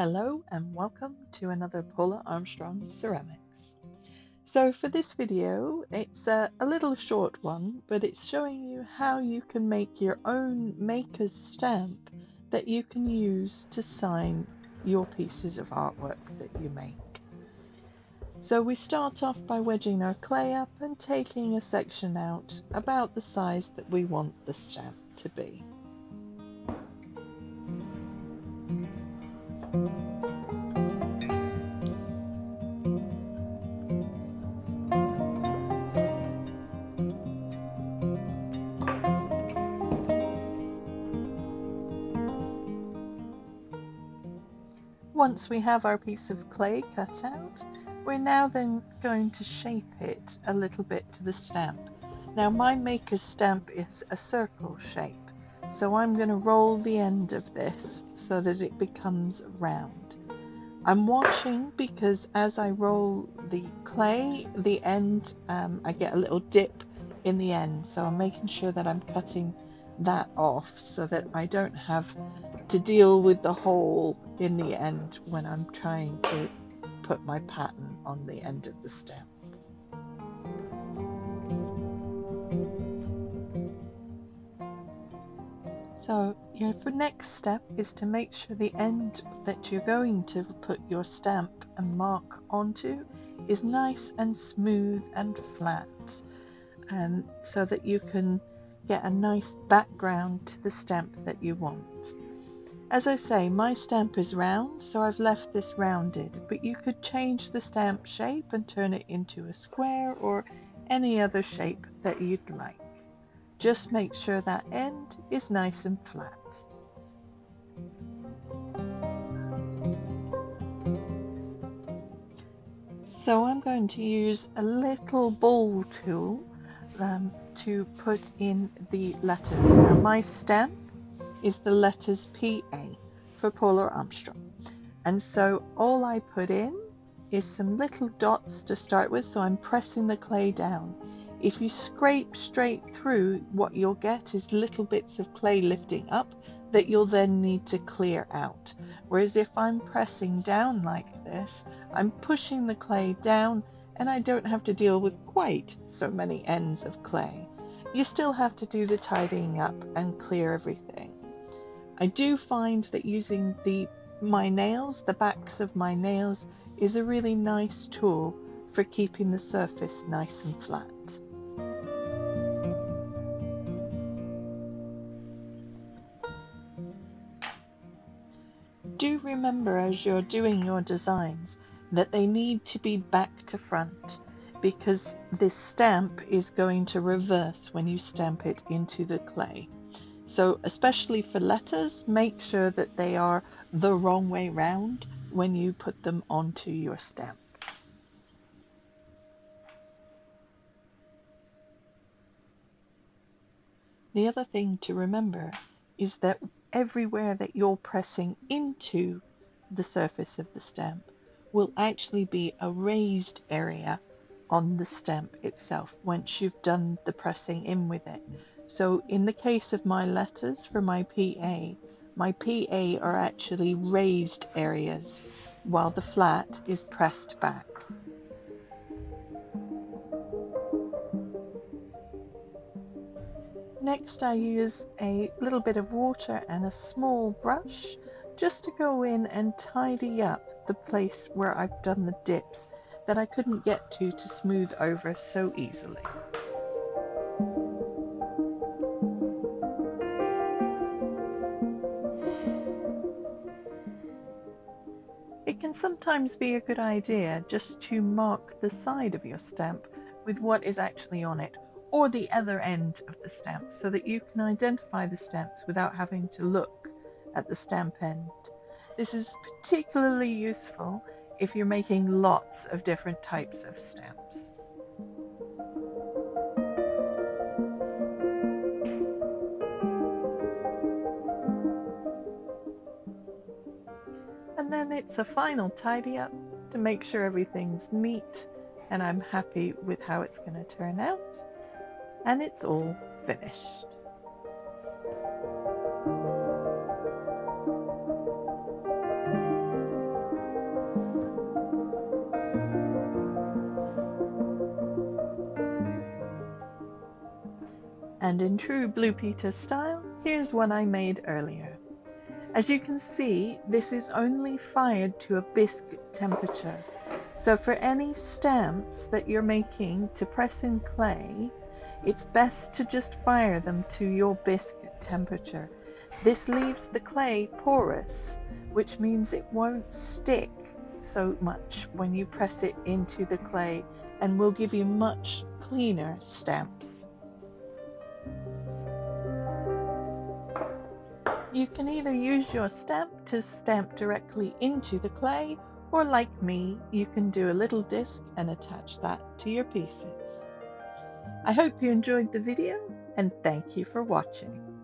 Hello and welcome to another Paula Armstrong ceramics. So for this video, it's a little short one, but it's showing you how you can make your own maker's stamp that you can use to sign your pieces of artwork that you make. So we start off by wedging our clay up and taking a section out about the size that we want the stamp to be. Once we have our piece of clay cut out, we're now then going to shape it a little bit to the stamp. Now my maker's stamp is a circle shape, so I'm going to roll the end of this so that it becomes round. I'm watching because as I roll the clay, the end, I get a little dip in the end, so I'm making sure that I'm cutting that off so that I don't have to deal with the hole in the end when I'm trying to put my pattern on the end of the stamp. So your next step is to make sure the end that you're going to put your stamp and mark onto is nice and smooth and flat, so that you can get a nice background to the stamp that you want. As I say, my stamp is round, so I've left this rounded, but you could change the stamp shape and turn it into a square or any other shape that you'd like. Just make sure that end is nice and flat. So I'm going to use a little ball tool to put in the letters. Now my stamp is the letters PA for Paula Armstrong, and so all I put in is some little dots to start with, so I'm pressing the clay down. If you scrape straight through, what you'll get is little bits of clay lifting up that you'll then need to clear out. Whereas if I'm pressing down like this, I'm pushing the clay down and I don't have to deal with quite so many ends of clay. You still have to do the tidying up and clear everything. I do find that using my nails, the backs of my nails, is a really nice tool for keeping the surface nice and flat. Do remember as you're doing your designs that they need to be back to front, because this stamp is going to reverse when you stamp it into the clay. So especially for letters, make sure that they are the wrong way round when you put them onto your stamp. The other thing to remember is that everywhere that you're pressing into the surface of the stamp will actually be a raised area on the stamp itself once you've done the pressing in with it. So in the case of my letters for my PA are actually raised areas while the flat is pressed back. Next I use a little bit of water and a small brush just to go in and tidy up the place where I've done the dips that I couldn't get to smooth over so easily. It can sometimes be a good idea just to mark the side of your stamp with what is actually on it, or the other end of the stamp, so that you can identify the stamps without having to look at the stamp end. This is particularly useful if you're making lots of different types of stamps. And then it's a final tidy up to make sure everything's neat and I'm happy with how it's going to turn out. And it's all finished. And in true Blue Peter style, here's one I made earlier. As you can see, this is only fired to a bisque temperature. So for any stamps that you're making to press in clay, it's best to just fire them to your bisque temperature. This leaves the clay porous, which means it won't stick so much when you press it into the clay, and will give you much cleaner stamps. You can either use your stamp to stamp directly into the clay, or like me, you can do a little disc and attach that to your pieces. I hope you enjoyed the video, and thank you for watching.